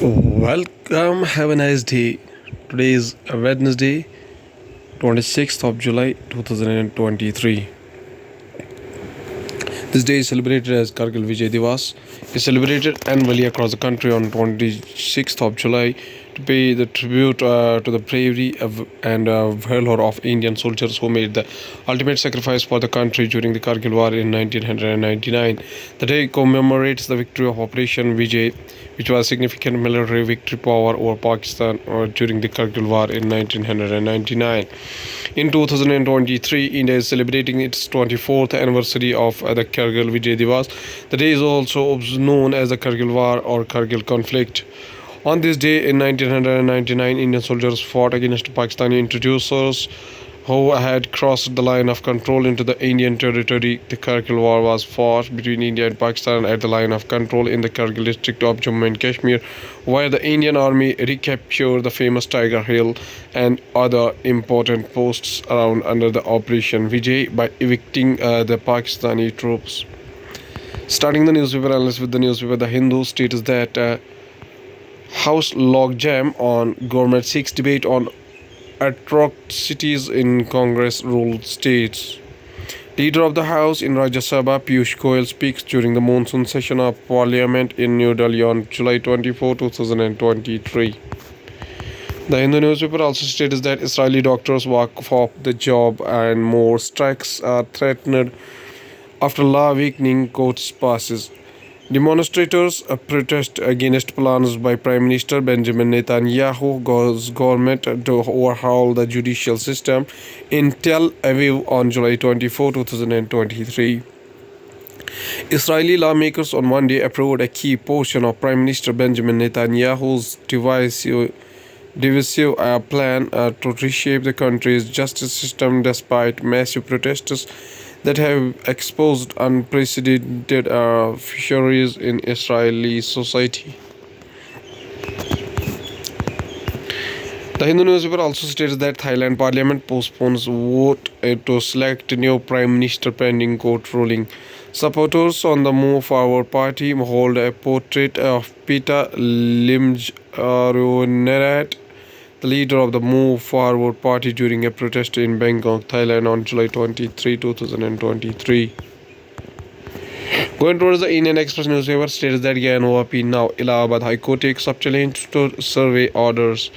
Welcome, have a nice day. Today is Wednesday, 26th of July 2023. This day is celebrated as Kargil Vijay Divas. It's celebrated annually across the country on 26th of July to pay the tribute to the bravery and valor of Indian soldiers who made the ultimate sacrifice for the country during the Kargil War in 1999. The day commemorates the victory of Operation Vijay, which was a significant military victory power over Pakistan during the Kargil War in 1999. In 2023, India is celebrating its 24th anniversary of the Kargil Vijay Divas. The day is also known as the Kargil War or Kargil conflict. On this day in 1999, Indian soldiers fought against Pakistani intruders who had crossed the line of control into the Indian territory. The Kargil War was fought between India and Pakistan at the line of control in the Kargil district of Jammu and Kashmir, where the Indian army recaptured the famous Tiger Hill and other important posts around under the Operation Vijay by evicting the Pakistani troops. Starting the newspaper analysis with the newspaper The Hindu states that House logjam on government seeks debate on atrocities in Congress-ruled states. Leader of the House in Rajya Sabha Piyush Goyal speaks during the monsoon session of Parliament in New Delhi on July 24, 2023. The Hindu newspaper also states that Israeli doctors walk off the job and more strikes are threatened after law weakening courts passes. Demonstrators protest against plans by Prime Minister Benjamin Netanyahu's government to overhaul the judicial system in Tel Aviv on July 24, 2023. Israeli lawmakers on Monday approved a key portion of Prime Minister Benjamin Netanyahu's divisive plan to reshape the country's justice system despite massive protests that have exposed unprecedented fisheries in Israeli society. The Hindu newspaper also states that Thailand parliament postpones vote to select new prime minister pending court ruling. Supporters on the Move Forward party hold a portrait of Peter Limjaroenrat, the leader of the Move Forward party, during a protest in Bangkok, Thailand on July 23, 2023. Going towards the Indian Express newspaper states that GNOAP now Allahabad High Court takes up challenge to survey orders.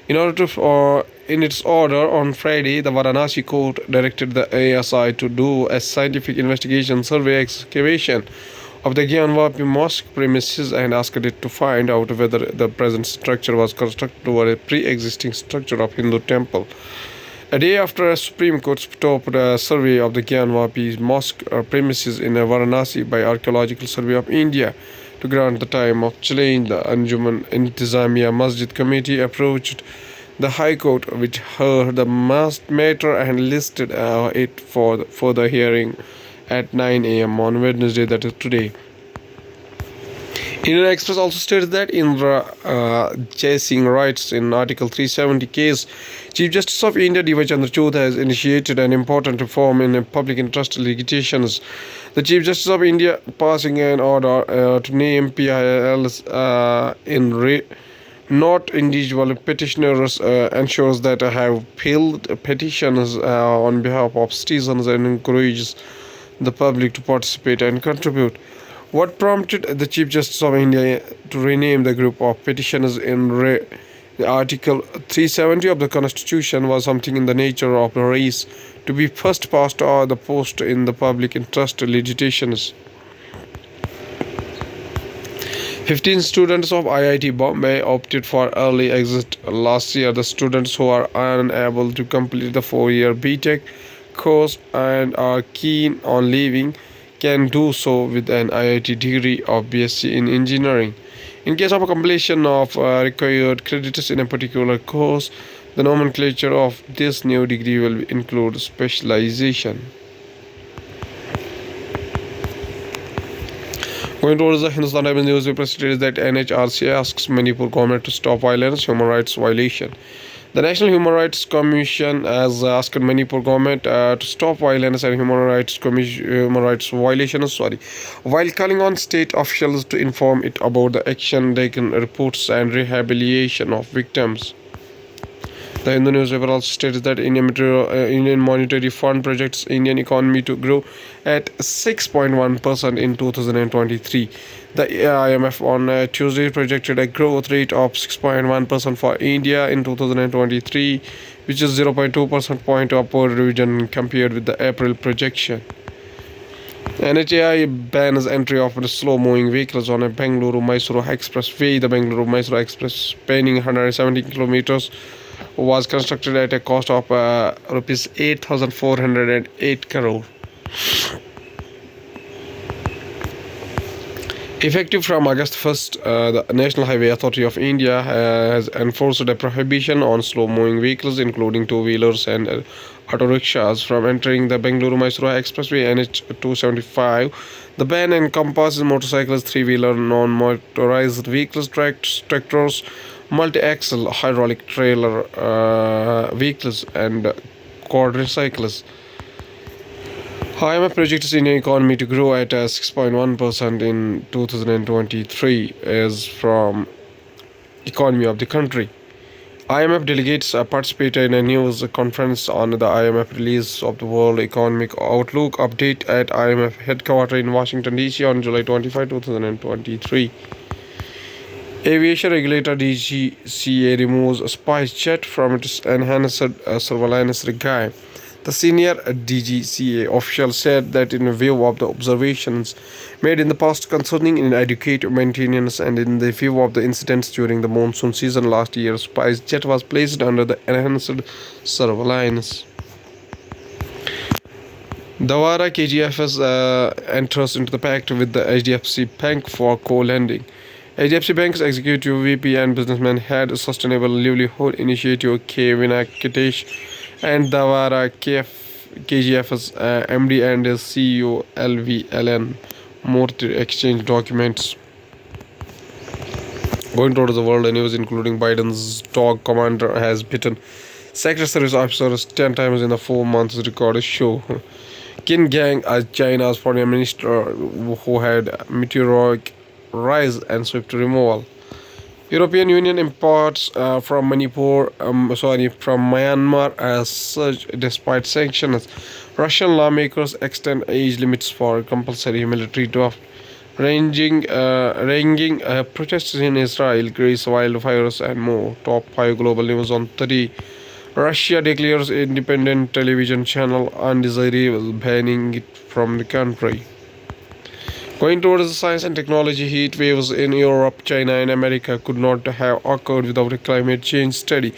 In its order on Friday, the Varanasi court directed the ASI to do a scientific investigation survey excavation of the Gyanvapi mosque premises and asked it to find out whether the present structure was constructed over a pre-existing structure of Hindu temple. A day after a Supreme Court stopped a survey of the Gyanvapi mosque premises in Varanasi by Archaeological Survey of India to grant the time of challenge, the Anjuman Intizamiya Masjid Committee approached the High Court, which heard the matter and listed it for further hearing at 9 a.m. on Wednesday, that is today. Indian Express also states that Indra Jai Singh writes in Article 370 case, Chief Justice of India D.Y. Chandrachud has initiated an important reform in public interest litigations. The Chief Justice of India passing an order to name PILs not individual petitioners ensures that have filed petitions on behalf of citizens and encourages the public to participate and contribute. What prompted the Chief Justice of India to rename the group of petitioners in the Article 370 of the Constitution was something in the nature of a race to be first past or the post in the public interest litigations. 15 students of IIT Bombay opted for early exit last year. The students who are unable to complete the 4-year BTech course and are keen on leaving can do so with an IIT degree of BSc in engineering. In case of a completion of required credits in a particular course, the nomenclature of this new degree will include specialization. Going towards the Hindustan Times newspaper states that NHRC asks Manipur government to stop violence, human rights violation. The National Human Rights Commission has asked Manipur government to stop violence and human rights violations. Sorry, while calling on state officials to inform it about the action taken, reports and rehabilitation of victims. The Hindu newspaper also states that Indian Monetary Fund projects Indian economy to grow at 6.1% in 2023. The IMF on Tuesday projected a growth rate of 6.1% for India in 2023, which is 0.2 percent point upward revision compared with the April projection. NHAI bans entry of slow-moving vehicles on a Bengaluru-Mysuru expressway. The Bengaluru-Mysuru express, spanning 170 kilometers, was constructed at a cost of rupees 8,408 crore. Effective from August 1st, the National Highway Authority of India has enforced a prohibition on slow-moving vehicles, including two-wheelers and auto rickshaws, from entering the Bengaluru-Mysuru Expressway NH 275. The ban encompasses motorcycles, three-wheeler, non-motorized vehicles, tractors, multi-axle hydraulic trailer vehicles, and quadricycles. IMF projects Indian economy to grow at 6.1% in 2023 as from economy of the country. IMF delegates participated in a news conference on the IMF release of the World Economic Outlook update at IMF headquarters in Washington, D.C. on July 25, 2023. Aviation regulator DGCA removes SpiceJet from its enhanced surveillance regime. The senior DGCA official said that in view of the observations made in the past concerning inadequate maintenance and in the view of the incidents during the monsoon season last year, SpiceJet was placed under the enhanced surveillance. Dawara KGFS enters into the pact with the HDFC Bank for co-lending. HDFC Bank's executive VP and businessman head Sustainable Livelihood Initiative K. Venkatesh and Dawara KGF's MD and his CEO LVLN Murthy exchange documents. Going towards the world news, including Biden's dog commander has bitten Secret Service officers 10 times in the 4 months record show. Qin Gang, as China's foreign minister, who had meteoric rise and swift removal. European Union imports from Myanmar as surge despite sanctions. Russian lawmakers extend age limits for compulsory military draft. Ranging protests in Israel, Greece, wildfires, and more. Top 5 global news on 30. Russia declares independent television channel undesirable, banning it from the country. Going towards the science and technology, heat waves in Europe, China, and America could not have occurred without a climate change study.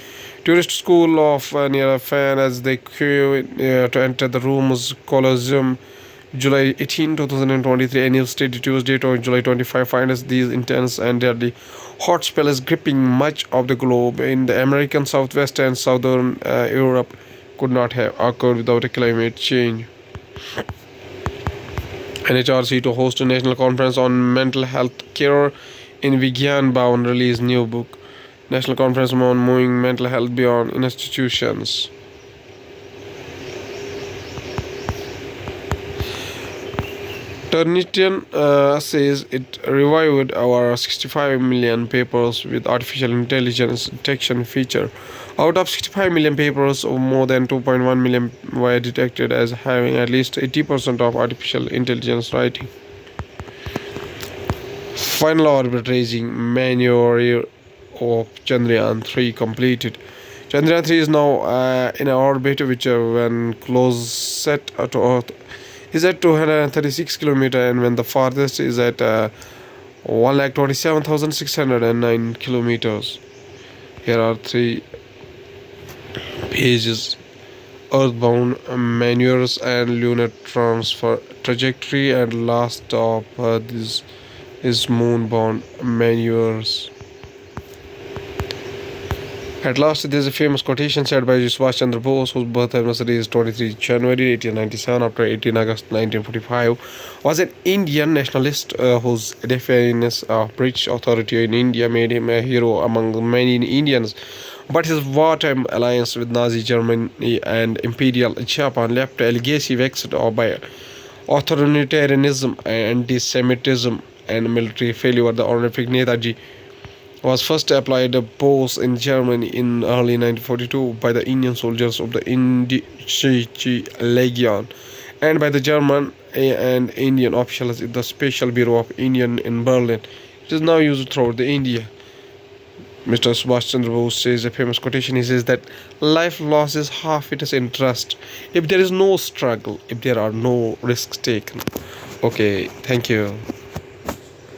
Tourist school of near a fan as they queue to enter the Rome's Colosseum. July 18, 2023, annual study Tuesday, July 25, finds these intense and deadly hot spells gripping much of the globe in the American Southwest and Southern Europe could not have occurred without a climate change. NHRC to host a national conference on mental health care in Vigyan Bhawan released new book. National Conference on Moving Mental Health Beyond Institutions. Turnitin says it revived our 65 million papers with artificial intelligence detection feature. Out of 65 million papers, more than 2.1 million were detected as having at least 80% of artificial intelligence writing. Final orbit raising maneuver of Chandrayaan-3 completed. Chandrayaan-3 is now in an orbit which, when close set to Earth, is at 236 kilometers, and when the farthest is at 127,609 kilometers. Here are 3 pages: Earthbound maneuvers and lunar transfer trajectory, and last stop this is moonbound maneuvers. At last, there is a famous quotation said by Subhash Chandra Bose, whose birth anniversary is 23 January 1897, after 18 August 1945, was an Indian nationalist whose defiance of British authority in India made him a hero among many Indians. But his wartime alliance with Nazi Germany and Imperial Japan left a legacy vexed by authoritarianism, anti-Semitism, and military failure. The honorific Netaji was first applied a post in Germany in early 1942 by the Indian soldiers of the Indische Legion and by the German and Indian officials in the Special Bureau of Indian in Berlin. It is now used throughout the India. Mr. Subhash Chandra Bose says a famous quotation. He says that life loses half its interest if there is no struggle, if there are no risks taken. Okay, thank you.